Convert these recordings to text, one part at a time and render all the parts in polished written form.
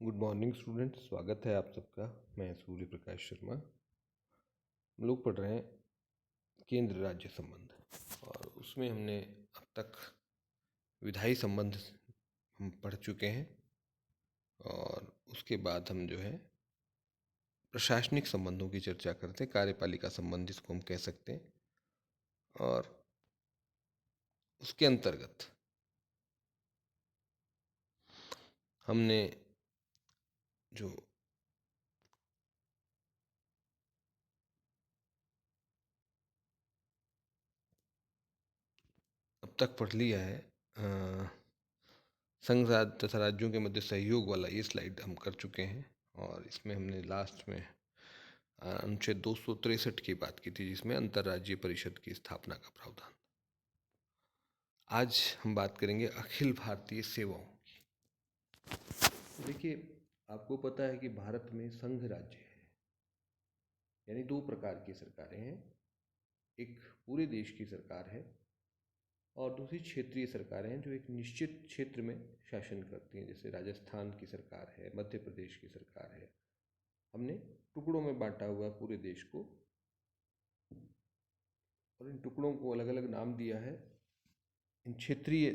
Good morning students, स्वागत है आप सबका। मैं सूर्य प्रकाश शर्मा। हम लोग पढ़ रहे हैं केंद्र राज्य संबंध, और उसमें हमने अब तक विधायी संबंध हम पढ़ चुके हैं। और उसके बाद हम जो है प्रशासनिक संबंधों की चर्चा करते हैं। कार्यपालिका संबंध इसको हम कह सकते हैं। और उसके अंतर्गत हमने जो अब तक पढ़ लिया है संघ राज्य तथा राज्यों के मध्य सहयोग वाला, ये स्लाइड हम कर चुके हैं। और इसमें हमने लास्ट में अनुच्छेद 263 की बात की थी, जिसमें अंतर्राज्यीय परिषद की स्थापना का प्रावधान। आज हम बात करेंगे अखिल भारतीय सेवाओं की। देखिए, आपको पता है कि भारत में संघ राज्य है, यानी दो प्रकार की सरकारें हैं। एक पूरे देश की सरकार है और दूसरी क्षेत्रीय सरकारें हैं जो एक निश्चित क्षेत्र में शासन करती हैं। जैसे राजस्थान की सरकार है, मध्य प्रदेश की सरकार है। हमने टुकड़ों में बांटा हुआ है पूरे देश को, और इन टुकड़ों को अलग अलग नाम दिया है। इन क्षेत्रीय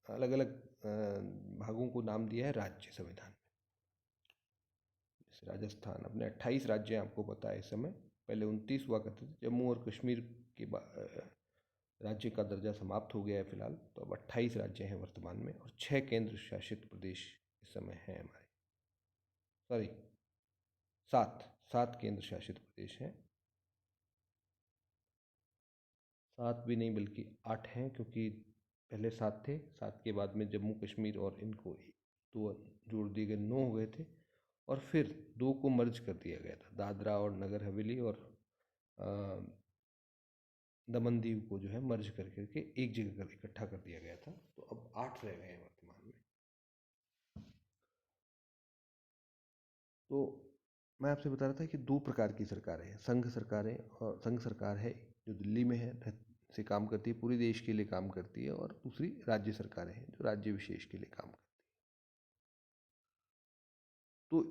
अलग अलग भागों को नाम दिया है राज्य संविधान में। जैसे राजस्थान, अपने 28 राज्य हैं, आपको पता है। इस समय पहले 29 हुआ करते थे। जम्मू और कश्मीर के राज्य का दर्जा समाप्त हो गया है फिलहाल, तो अब 28 राज्य हैं वर्तमान में, और 6 केंद्र शासित प्रदेश इस समय हैं हमारे। सॉरी, 7 केंद्र शासित प्रदेश हैं। 7 भी नहीं बल्कि 8 हैं, क्योंकि पहले 7 थे। 7 के बाद में जम्मू कश्मीर और इनको 2 जोड़ दिए गए, 9 हो गए थे। और फिर 2 को मर्ज कर दिया गया था, दादरा और नगर हवेली और दमन दीव को जो है मर्ज कर करके एक जगह कर इकट्ठा कर दिया गया था। तो अब 8 रह गए हैं वर्तमान में। तो मैं आपसे बता रहा था कि 2 प्रकार की सरकारें हैं, संघ सरकारें। और संघ सरकार है जो दिल्ली में है, से काम करती है, पूरे देश के लिए काम करती है। और दूसरी राज्य सरकारें हैं जो राज्य विशेष के लिए काम करती है। तो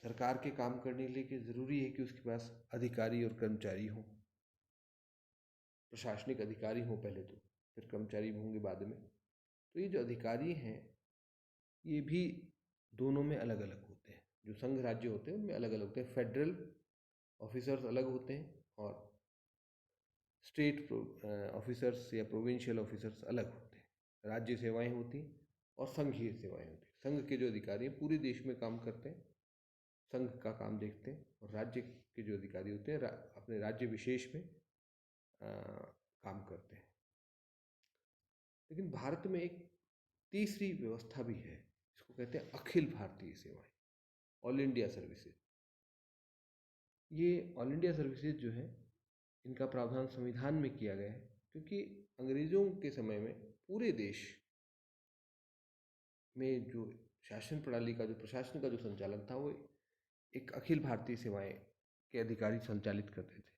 सरकार के काम करने के लिए ज़रूरी है कि उसके पास अधिकारी और कर्मचारी हों। प्रशासनिक अधिकारी हों पहले, तो फिर कर्मचारी होंगे बाद में। तो ये जो अधिकारी हैं, ये भी दोनों में अलग अलग होते हैं। जो संघ राज्य होते हैं उनमें अलग अलग होते हैं। फेडरल ऑफिसर्स अलग होते हैं और स्टेट ऑफिसर्स या प्रोविंशियल ऑफिसर्स अलग होते हैं। राज्य सेवाएं होती हैं और संघीय सेवाएं होती हैं। संघ के जो अधिकारी हैं पूरे देश में काम करते हैं, संघ का काम देखते हैं। और राज्य के जो अधिकारी होते हैं अपने राज्य विशेष में काम करते हैं। लेकिन भारत में एक तीसरी व्यवस्था भी है, इसको कहते हैं अखिल भारतीय सेवाएं, ऑल इंडिया सर्विसेज। ये ऑल इंडिया सर्विसेज जो है, इनका प्रावधान संविधान में किया गया है, क्योंकि अंग्रेजों के समय में पूरे देश में जो शासन प्रणाली का, जो प्रशासन का जो संचालन था, वो एक अखिल भारतीय सेवाएं के अधिकारी संचालित करते थे।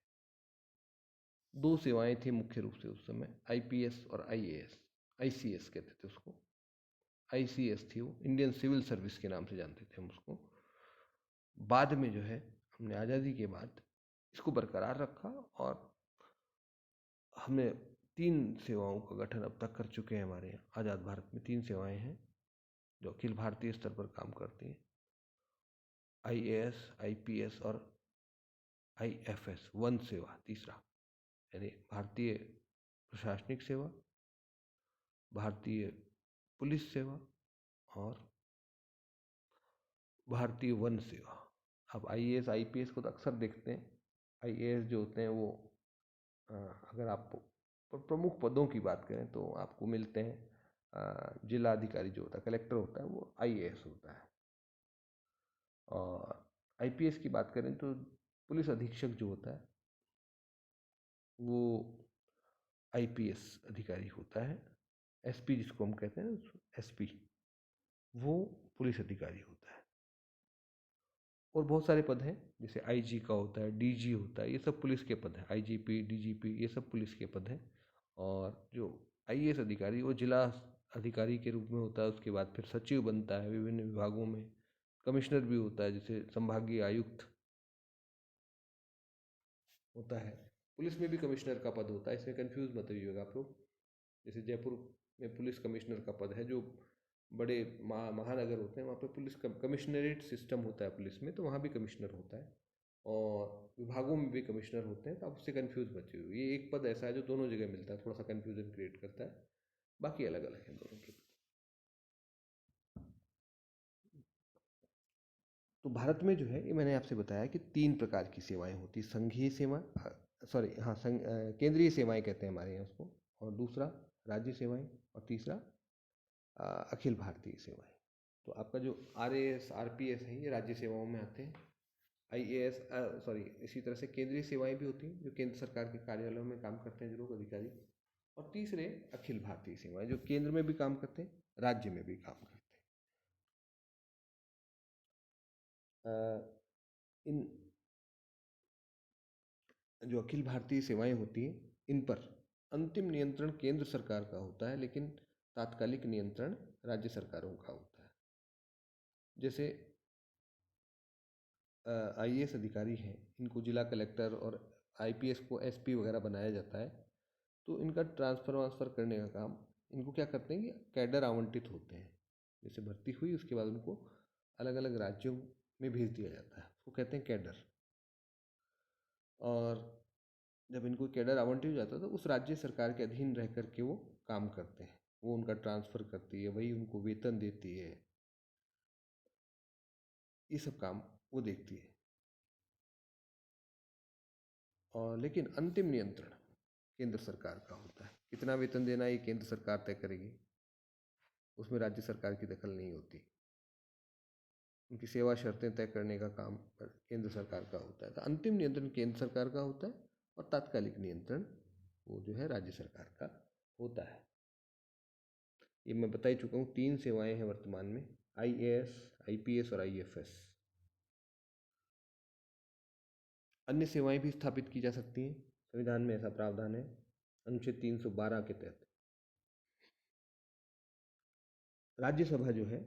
2 सेवाएं थी मुख्य रूप से उस समय, आईपीएस और आईएएस। आईसीएस कहते थे उसको। आईसीएस थी वो, इंडियन सिविल सर्विस के नाम से जानते थे हम उसको। बाद में जो है, हमने आज़ादी के बाद इसको बरकरार रखा, और हमने 3 सेवाओं का गठन अब तक कर चुके हैं। हमारे यहाँ आज़ाद भारत में 3 सेवाएं हैं जो अखिल भारतीय स्तर पर काम करती हैं। आईएएस, आईपीएस और आईएफएस, वन सेवा तीसरा, यानी भारतीय प्रशासनिक सेवा, भारतीय पुलिस सेवा और भारतीय वन सेवा। अब आईएएस आईपीएस को तो अक्सर देखते हैं। आईएएस जो होते हैं वो अगर आप प्रमुख पदों की बात करें तो आपको मिलते हैं। जिला अधिकारी जो होता है, कलेक्टर होता है, वो आईएएस होता है। और आईपीएस की बात करें तो पुलिस अधीक्षक जो होता है, वो आईपीएस अधिकारी होता है। एसपी जिसको हम कहते हैं, एसपी, वो पुलिस अधिकारी होता है। और बहुत सारे पद हैं, जैसे आईजी का होता है, डीजी होता है, ये सब पुलिस के पद हैं। आईजीपी, डीजीपी, ये सब पुलिस के पद हैं। और जो आईएएस अधिकारी, वो जिला अधिकारी के रूप में होता है, उसके बाद फिर सचिव बनता है विभिन्न विभागों में, कमिश्नर भी होता है जैसे संभागीय आयुक्त होता है। पुलिस में भी कमिश्नर का पद होता है, इसमें कंफ्यूज मत होइएगा आप लोग। जैसे जयपुर में पुलिस कमिश्नर का पद है, जो बड़े महानगर होते हैं वहाँ पे पुलिस कमिश्नरेट सिस्टम होता है पुलिस में, तो वहाँ भी कमिश्नर होता है, और विभागों में भी कमिश्नर होते हैं, तो आप उससे कंफ्यूज मत होइए। ये एक पद ऐसा है जो दोनों जगह मिलता है, थोड़ा सा कंफ्यूजन क्रिएट करता है, बाकी अलग अलग है दोनों के। तो भारत में जो है, ये मैंने आपसे बताया कि 3 प्रकार की सेवाएँ होती हैं। संघीय सेवा, सॉरी हाँ, केंद्रीय सेवाएँ कहते हैं हमारे यहाँ उसको, और दूसरा राज्य सेवाएँ, और तीसरा अखिल भारतीय सेवाएँ। तो आपका जो आरएएस, आरपीएस है, ये राज्य सेवाओं में आते हैं। आईएएस, सॉरी, इसी तरह से केंद्रीय सेवाएँ भी होती हैं, जो केंद्र सरकार के कार्यालयों में काम करते हैं जो लोग अधिकारी। और तीसरे अखिल भारतीय सेवाएँ, जो केंद्र में भी काम करते हैं, राज्य में भी काम करते हैं। इन जो अखिल भारतीय सेवाएं होती हैं, इन पर अंतिम नियंत्रण केंद्र सरकार का होता है, लेकिन तात्कालिक नियंत्रण राज्य सरकारों का होता है। जैसे आईएएस अधिकारी हैं, इनको जिला कलेक्टर, और आईपीएस को एसपी वगैरह बनाया जाता है, तो इनका ट्रांसफ़र वांसफ़र करने का काम इनको क्या करते हैं कि कैडर आवंटित होते हैं। जैसे भर्ती हुई, उसके बाद उनको अलग अलग राज्यों में भेज दिया जाता है, उसको कहते हैं कैडर। और जब इनको कैडर आवंटित हो जाता है, तो उस राज्य सरकार के अधीन रह कर के वो काम करते हैं, वो उनका ट्रांसफ़र करती है, वही उनको वेतन देती है, ये सब काम वो देखती है। और लेकिन अंतिम नियंत्रण केंद्र सरकार का होता है। कितना वेतन देना ये केंद्र सरकार तय करेगी, उसमें राज्य सरकार की दखल नहीं होती। उनकी सेवा शर्तें तय करने का काम केंद्र सरकार का होता है। तो अंतिम नियंत्रण केंद्र सरकार का होता है, और तात्कालिक नियंत्रण वो जो है राज्य सरकार का होता है। ये मैं बता ही चुका हूँ, 3 सेवाएं हैं वर्तमान में, आईएएस, आईपीएस और आईएफएस। अन्य सेवाएं भी स्थापित की जा सकती हैं, संविधान में ऐसा प्रावधान है अनुच्छेद 312 के तहत। राज्यसभा जो है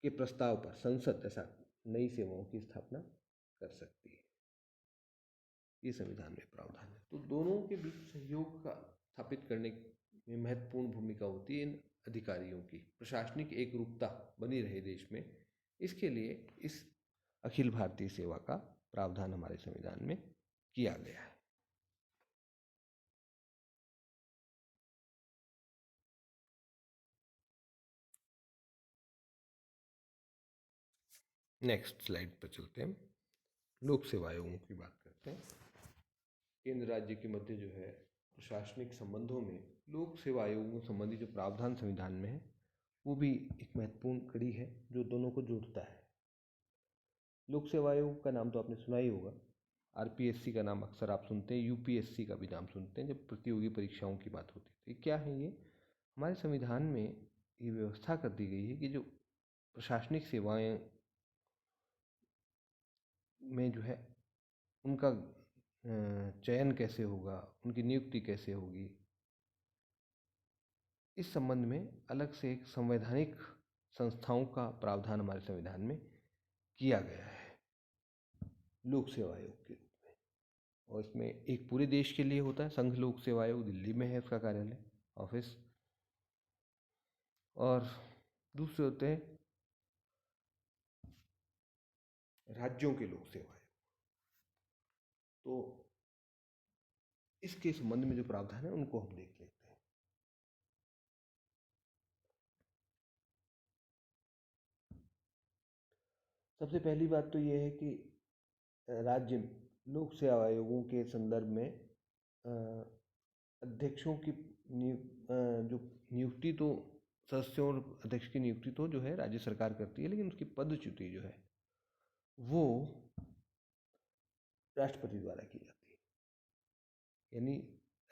के प्रस्ताव पर संसद ऐसा नई सेवाओं की स्थापना कर सकती है, ये संविधान में प्रावधान है। तो दोनों के बीच सहयोग का स्थापित करने में महत्वपूर्ण भूमिका होती है इन अधिकारियों की। प्रशासनिक एकरूपता बनी रहे देश में, इसके लिए इस अखिल भारतीय सेवा का प्रावधान हमारे संविधान में किया गया है। नेक्स्ट स्लाइड पर चलते हैं, लोक सेवा आयोगों की बात करते हैं। केंद्र राज्य के मध्य जो है प्रशासनिक संबंधों में लोक सेवा आयोगों संबंधी जो प्रावधान संविधान में है, वो भी एक महत्वपूर्ण कड़ी है जो दोनों को जोड़ता है। लोक सेवा आयोग का नाम तो आपने सुना ही होगा, आरपीएससी का नाम अक्सर आप सुनते हैं, यूपीएससी का भी नाम सुनते हैं जब प्रतियोगी परीक्षाओं की बात होती है। तो क्या है ये? हमारे संविधान में ये व्यवस्था कर दी गई है कि जो प्रशासनिक सेवाएं में जो है उनका चयन कैसे होगा, उनकी नियुक्ति कैसे होगी, इस संबंध में अलग से एक संवैधानिक संस्थाओं का प्रावधान हमारे संविधान में किया गया है लोक सेवा आयोग के रूप में। और इसमें एक पूरे देश के लिए होता है, संघ लोक सेवा आयोग दिल्ली में है उसका कार्यालय, ऑफिस। और दूसरे होते हैं राज्यों के लोक सेवा आयोग। तो इसके संबंध में जो प्रावधान है उनको हम देख लेते हैं। सबसे पहली बात तो ये है कि राज्य लोक सेवा आयोगों के संदर्भ में अध्यक्षों की जो नियुक्ति तो सदस्यों और अध्यक्ष की नियुक्ति तो जो है राज्य सरकार करती है, लेकिन उसकी पदच्युति जो है वो राष्ट्रपति द्वारा की जाती है। यानी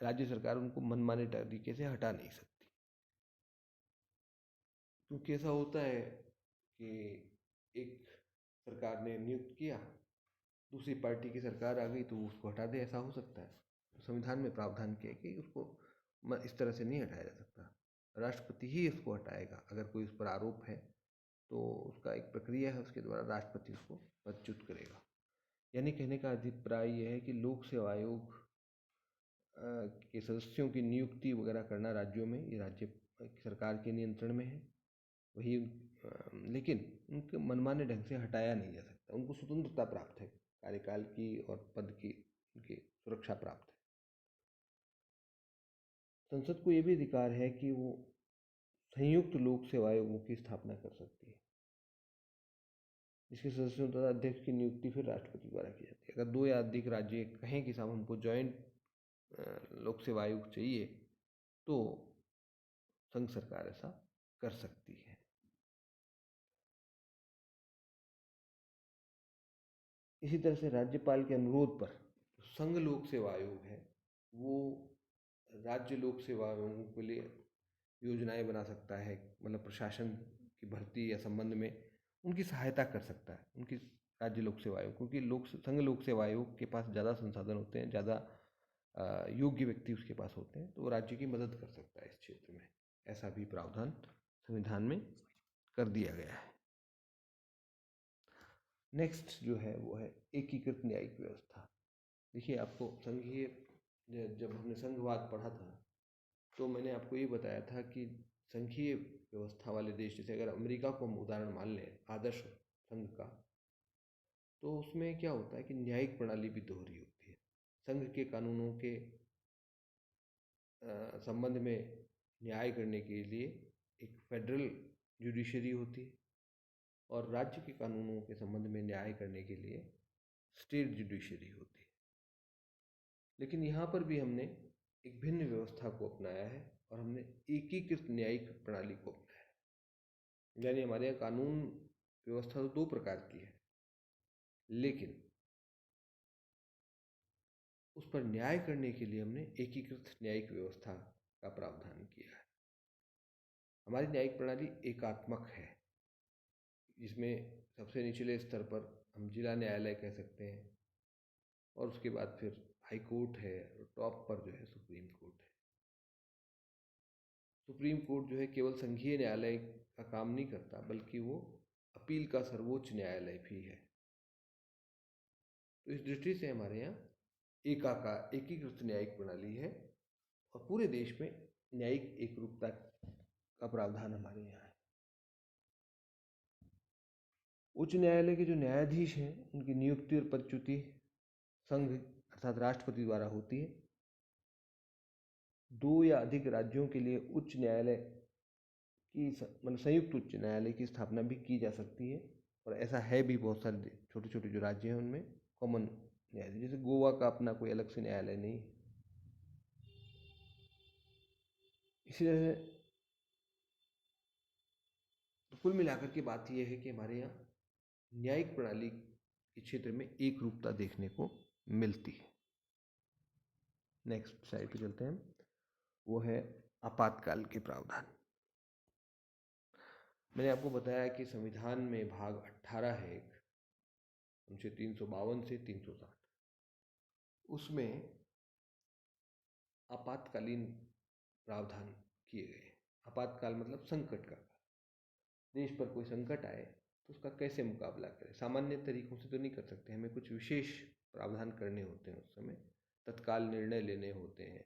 राज्य सरकार उनको मनमाने तरीके से हटा नहीं सकती, क्योंकि ऐसा होता है कि एक सरकार ने नियुक्त किया, दूसरी पार्टी की सरकार आ गई तो वो उसको हटा दे, ऐसा हो सकता है। तो संविधान में प्रावधान किया कि उसको इस तरह से नहीं हटाया जा सकता। राष्ट्रपति ही इसको हटाएगा। अगर कोई उस पर आरोप है तो उसका एक प्रक्रिया है, उसके द्वारा राष्ट्रपति उसको पदच्युत करेगा। यानी कहने का अभिप्राय यह है कि लोक सेवा आयोग के सदस्यों की नियुक्ति वगैरह करना राज्यों में, ये राज्य सरकार के नियंत्रण में है। वही लेकिन उनके मनमाने ढंग से हटाया नहीं जा सकता। उनको स्वतंत्रता प्राप्त है, कार्यकाल की और पद की उनकी सुरक्षा प्राप्त है। संसद को ये भी अधिकार है कि वो संयुक्त लोक सेवा आयोगों की स्थापना कर सकती है, जिसके सदस्यों तथा अध्यक्ष की नियुक्ति फिर राष्ट्रपति द्वारा की जाती है। अगर दो या अधिक राज्य कहें कि साहब हमको जॉइंट लोक सेवा आयोग चाहिए, तो संघ सरकार ऐसा कर सकती है। इसी तरह से राज्यपाल के अनुरोध पर संघ लोक सेवा आयोग है, वो राज्य लोक सेवा आयोगों के लिए योजनाएं बना सकता है, मतलब प्रशासन की भर्ती या संबंध में उनकी सहायता कर सकता है, उनकी राज्य लोक सेवा आयोग, क्योंकि संघ लोक सेवा आयोग के पास ज़्यादा संसाधन होते हैं, ज़्यादा योग्य व्यक्ति उसके पास होते हैं, तो वो राज्य की मदद कर सकता है इस क्षेत्र में। ऐसा भी प्रावधान संविधान में कर दिया गया है। नेक्स्ट जो है वो है एकीकृत न्यायिक व्यवस्था। देखिए, आपको संघीय, जब हमने संघवाद पढ़ा था तो मैंने आपको ये बताया था कि संघीय व्यवस्था वाले देश, जैसे अगर अमेरिका को हम उदाहरण मान लें आदर्श संघ का, तो उसमें क्या होता है कि न्यायिक प्रणाली भी दोहरी होती है। संघ के कानूनों के संबंध में न्याय करने के लिए एक फेडरल जुडिशरी होती है, और राज्य के कानूनों के संबंध में न्याय करने के लिए स्टेट जुडिशरी होती है। लेकिन यहाँ पर भी हमने एक भिन्न व्यवस्था को अपनाया है, और हमने एकीकृत न्यायिक प्रणाली को अपनाया है। यानी हमारे यहाँ कानून व्यवस्था तो दो प्रकार की है, लेकिन उस पर न्याय करने के लिए हमने एकीकृत न्यायिक व्यवस्था का प्रावधान किया है। हमारी न्यायिक प्रणाली एकात्मक है, जिसमें सबसे निचले स्तर पर हम जिला न्यायालय कह सकते हैं, और उसके बाद फिर हाई कोर्ट है, और टॉप पर जो है सुप्रीम कोर्ट है। सुप्रीम कोर्ट जो है केवल संघीय न्यायालय का काम नहीं करता, बल्कि वो अपील का सर्वोच्च न्यायालय भी है। तो इस दृष्टि से हमारे यहाँ एकीकृत न्यायिक प्रणाली है, और पूरे देश में न्यायिक एकरूपता का प्रावधान हमारे यहाँ है। उच्च न्यायालय के जो न्यायाधीश हैं, उनकी नियुक्ति और पदच्युति संघ अर्थात राष्ट्रपति द्वारा होती है। दो या अधिक राज्यों के लिए उच्च न्यायालय की मतलब संयुक्त उच्च न्यायालय की स्थापना भी की जा सकती है, और ऐसा है भी। बहुत सारे छोटे छोटे जो राज्य हैं उनमें कॉमन न्यायालय, जैसे गोवा का अपना कोई अलग से न्यायालय नहीं है। इसी तरह तो कुल मिलाकर के बात यह है कि हमारे यहाँ न्यायिक प्रणाली के क्षेत्र में एक रूपता देखने को मिलती है। नेक्स्ट स्लाइड पे चलते हैं, वो है आपातकाल के प्रावधान। मैंने आपको बताया कि संविधान में भाग 18 है एक, उनसे 352 से 360, उसमें आपातकालीन प्रावधान किए गए। आपातकाल मतलब संकट का काल। देश पर कोई संकट आए तो उसका कैसे मुकाबला करें। सामान्य तरीकों से तो नहीं कर सकते, हमें कुछ विशेष प्रावधान करने होते हैं, उस समय तत्काल निर्णय लेने होते हैं।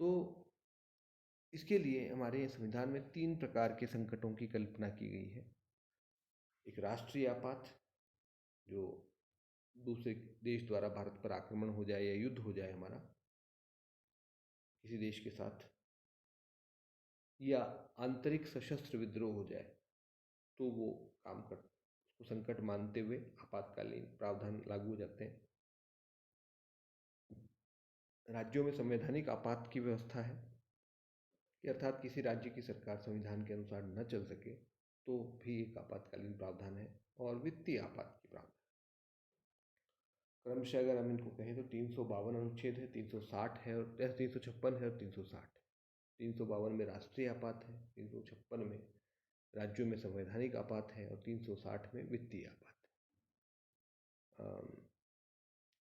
तो इसके लिए हमारे संविधान में 3 प्रकार के संकटों की कल्पना की गई है। एक राष्ट्रीय आपात, जो दूसरे देश द्वारा भारत पर आक्रमण हो जाए या युद्ध हो जाए हमारा किसी देश के साथ, या आंतरिक सशस्त्र विद्रोह हो जाए, तो वो काम कर उसको संकट मानते हुए आपातकालीन प्रावधान लागू हो जाते हैं। राज्यों में संवैधानिक आपात की व्यवस्था है, कि अर्थात किसी राज्य की सरकार संविधान के अनुसार न चल सके तो भी एक आपातकालीन प्रावधान है। और वित्तीय आपात की प्रावधान, क्रमशः अगर हम इनको कहें तो 352 अनुच्छेद है, 360 है, और 356 है, और 360। 352 में राष्ट्रीय आपात है, 356 में राज्यों में संवैधानिक आपात है, और 360 में वित्तीय आपात है।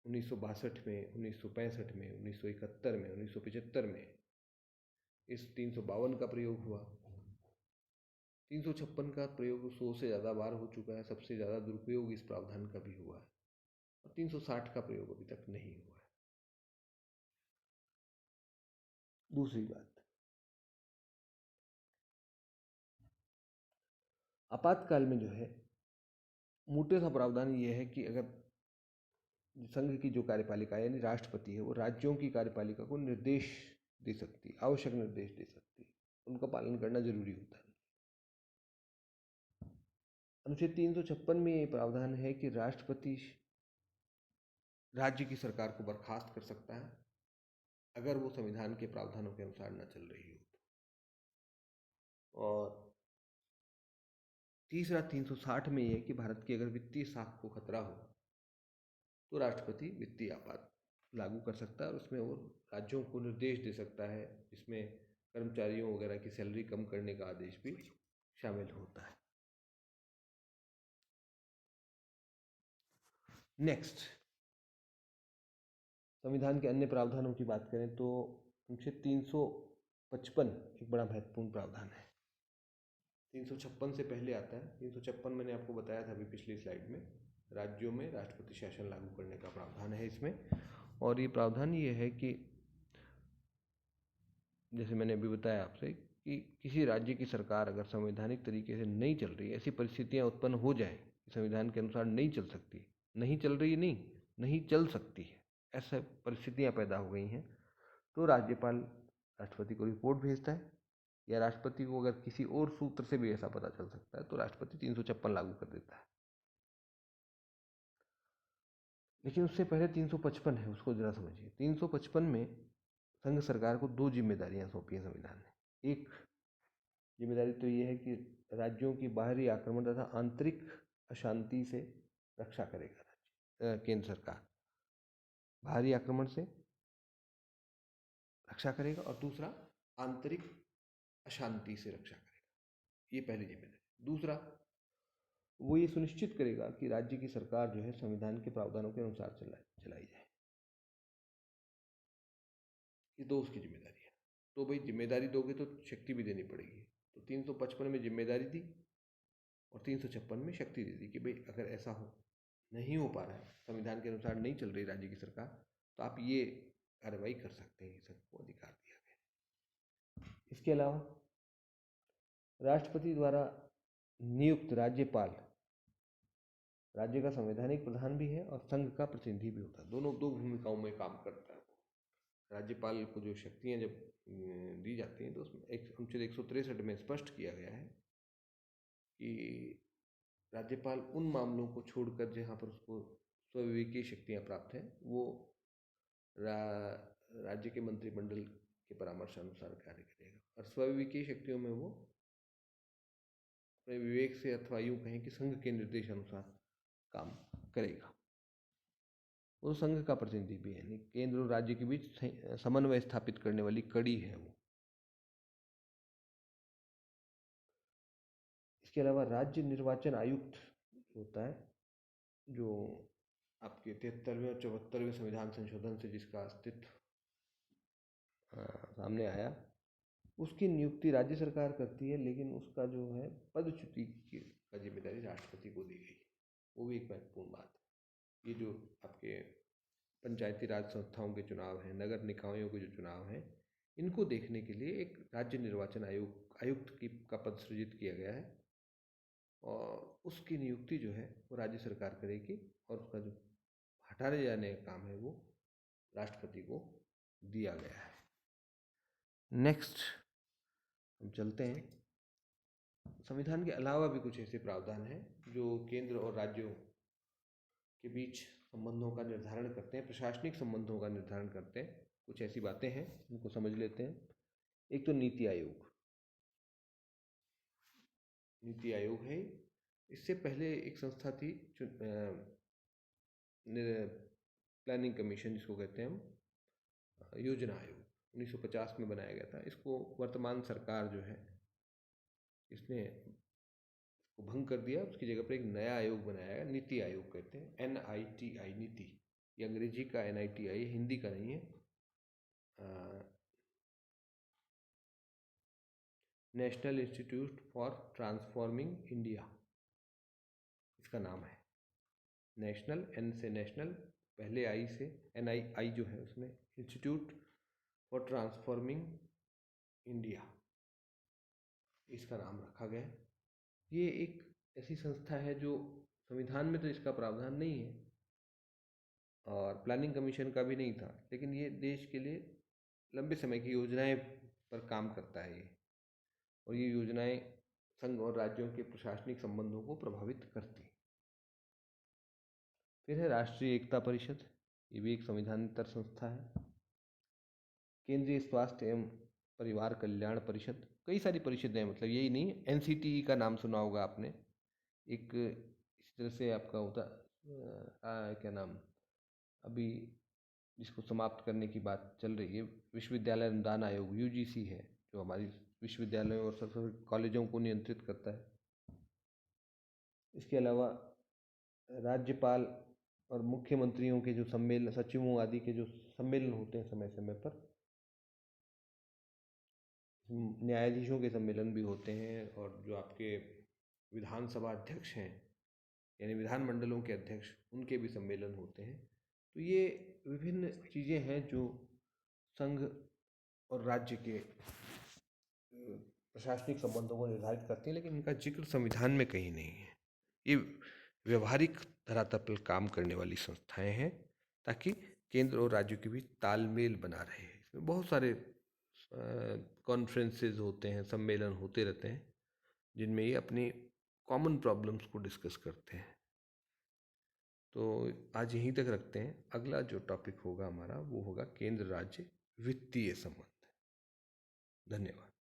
1962 में, 1965 में, 1971 में, 1975 में इस 352 का प्रयोग हुआ। 356 का प्रयोग 100 से ज़्यादा बार हो चुका है, सबसे ज़्यादा दुरुपयोग इस प्रावधान का भी हुआ है। और 360 का प्रयोग अभी तक नहीं हुआ है। दूसरी बात, आपातकाल में जो है मोटे सा प्रावधान ये है कि अगर संघ की जो कार्यपालिका यानी राष्ट्रपति है वो राज्यों की कार्यपालिका को निर्देश दे सकती है, आवश्यक निर्देश दे सकती है, उनका पालन करना जरूरी होता है। अनुच्छेद 356 में ये प्रावधान है कि राष्ट्रपति राज्य की सरकार को बर्खास्त कर सकता है अगर वो संविधान के प्रावधानों के अनुसार न चल रही हो तो। और तीसरा 360 में ये है कि भारत की अगर वित्तीय साख को खतरा हो तो राष्ट्रपति वित्तीय आपात लागू कर सकता है और उसमें वो राज्यों को निर्देश दे सकता है, जिसमें कर्मचारियों वगैरह की सैलरी कम करने का आदेश भी शामिल होता है। नेक्स्ट, संविधान के अन्य प्रावधानों की बात करें तो अनुच्छेद 355 एक बड़ा महत्वपूर्ण प्रावधान है। 356 से पहले आता है 356, मैंने आपको बताया था अभी पिछली स्लाइड में, राज्यों में राष्ट्रपति शासन लागू करने का प्रावधान है इसमें। और ये प्रावधान ये है कि जैसे मैंने अभी बताया आपसे कि किसी राज्य की सरकार अगर संवैधानिक तरीके से नहीं चल रही, ऐसी परिस्थितियां उत्पन्न हो जाए कि संविधान के अनुसार नहीं चल सकती, नहीं चल रही नहीं, नहीं चल सकती है, ऐसा परिस्थितियां पैदा हो गई हैं, तो राज्यपाल राष्ट्रपति को रिपोर्ट भेजता है, या राष्ट्रपति को अगर किसी और सूत्र से भी ऐसा पता चल सकता है तो राष्ट्रपति 356 लागू कर देता है। लेकिन उससे पहले 355 है, उसको जरा समझिए। 355 में संघ सरकार को दो जिम्मेदारियां सौंपी हैं संविधान ने। एक जिम्मेदारी तो ये है कि राज्यों की बाहरी आक्रमण तथा आंतरिक अशांति से रक्षा करेगा केंद्र सरकार, बाहरी आक्रमण से रक्षा करेगा, और दूसरा आंतरिक अशांति से रक्षा करेगा, ये पहली जिम्मेदारी। दूसरा, वो ये सुनिश्चित करेगा कि राज्य की सरकार जो है संविधान के प्रावधानों के अनुसार चलाई जाए। ये दो उसकी जिम्मेदारी है। तो भाई जिम्मेदारी दोगे तो शक्ति भी देनी पड़ेगी। तो 355 में जिम्मेदारी दी और 356 में शक्ति दे दी कि भाई अगर ऐसा हो, नहीं हो पा रहा है, संविधान के अनुसार नहीं चल रही राज्य की सरकार, तो आप ये कार्रवाई कर सकते हैं, सबको अधिकार दिया गया। इसके अलावा राष्ट्रपति द्वारा नियुक्त राज्यपाल राज्य का संवैधानिक प्रधान भी है और संघ का प्रतिनिधि भी होता है, दोनों दो भूमिकाओं में काम करता है। राज्यपाल को जो शक्तियां जब दी जाती हैं तो उसमें एक अनुच्छेद 163 में स्पष्ट किया गया है कि राज्यपाल उन मामलों को छोड़कर जहाँ पर उसको स्वविवेकीय शक्तियां प्राप्त हैं वो राज्य के मंत्रिमंडल के परामर्श अनुसार कार्य करेगा, और स्वविवेकीय शक्तियों में वो अपने विवेक से, अथवा यूं कहें कि संघ के निर्देश अनुसार काम करेगा। वो संघ का प्रतिनिधि भी है, केंद्र और राज्य के बीच समन्वय स्थापित करने वाली कड़ी है वो। इसके अलावा राज्य निर्वाचन आयुक्त होता है, जो आपके 73वें और 74वें संविधान संशोधन से जिसका अस्तित्व सामने आया, उसकी नियुक्ति राज्य सरकार करती है, लेकिन उसका जो है पदच्युति का जिम्मेदारी राष्ट्रपति को दी गई। वो भी एक महत्वपूर्ण बात है। ये जो आपके पंचायती राज संस्थाओं के चुनाव हैं, नगर निकायों के जो चुनाव हैं, इनको देखने के लिए एक राज्य निर्वाचन आयुक्त का पद सृजित किया गया है, और उसकी नियुक्ति जो है वो राज्य सरकार करेगी, और उसका जो हटाने जाने का काम है वो राष्ट्रपति को दिया गया है। नेक्स्ट हम चलते हैं, संविधान के अलावा भी कुछ ऐसे प्रावधान हैं जो केंद्र और राज्यों के बीच संबंधों का निर्धारण करते हैं, प्रशासनिक संबंधों का निर्धारण करते हैं। कुछ ऐसी बातें हैं, उनको समझ लेते हैं। एक तो नीति आयोग, नीति आयोग है। इससे पहले एक संस्था थी प्लानिंग कमीशन, जिसको कहते हैं हम, योजना आयोग, 1950 में बनाया गया था। इसको वर्तमान सरकार जो है इसने इसको भंग कर दिया, उसकी जगह पर एक नया आयोग बनाया गया, नीति आयोग कहते हैं, NITI, नीति। ये अंग्रेजी का NITI, हिंदी का नहीं है। National institute for transforming India, इसका नाम है। नेशनल, एन से नेशनल, पहले आई से NII जो है उसमें, इंस्टीट्यूट फॉर ट्रांसफॉर्मिंग इंडिया, इसका नाम रखा गया है। ये एक ऐसी संस्था है जो संविधान में तो इसका प्रावधान नहीं है और प्लानिंग कमीशन का भी नहीं था, लेकिन ये देश के लिए लंबे समय की योजनाएं पर काम करता है ये, और ये योजनाएं संघ और राज्यों के प्रशासनिक संबंधों को प्रभावित करती हैं। फिर है राष्ट्रीय एकता परिषद, ये भी एक संविधानेतर संस्था है। केंद्रीय स्वास्थ्य एवं परिवार कल्याण परिषद, कई सारी परिषदें हैं, मतलब यही नहीं। NCTE का नाम सुना होगा आपने, एक इस तरह से आपका होता क्या नाम, अभी जिसको समाप्त करने की बात चल रही है, विश्वविद्यालय अनुदान आयोग, UGC है, जो हमारी विश्वविद्यालयों और सरकारी कॉलेजों को नियंत्रित करता है। इसके अलावा राज्यपाल और मुख्यमंत्रियों के जो सम्मेलन, सचिवों आदि के जो सम्मेलन होते हैं समय समय पर, न्यायाधीशों के सम्मेलन भी होते हैं, और जो आपके विधानसभा अध्यक्ष हैं यानी विधानमंडलों के अध्यक्ष, उनके भी सम्मेलन होते हैं। तो ये विभिन्न चीज़ें हैं जो संघ और राज्य के प्रशासनिक संबंधों को निर्धारित करती हैं, लेकिन इनका जिक्र संविधान में कहीं नहीं है। ये व्यवहारिक धरातल पर काम करने वाली संस्थाएं हैं, ताकि केंद्र और राज्यों के बीच तालमेल बना रहे। इसमें बहुत सारे कॉन्फ्रेंसेस होते हैं, सम्मेलन होते रहते हैं, जिनमें ये अपनी कॉमन प्रॉब्लम्स को डिस्कस करते हैं। तो आज यहीं तक रखते हैं। अगला जो टॉपिक होगा हमारा, वो होगा केंद्र राज्य वित्तीय संबंध। धन्यवाद।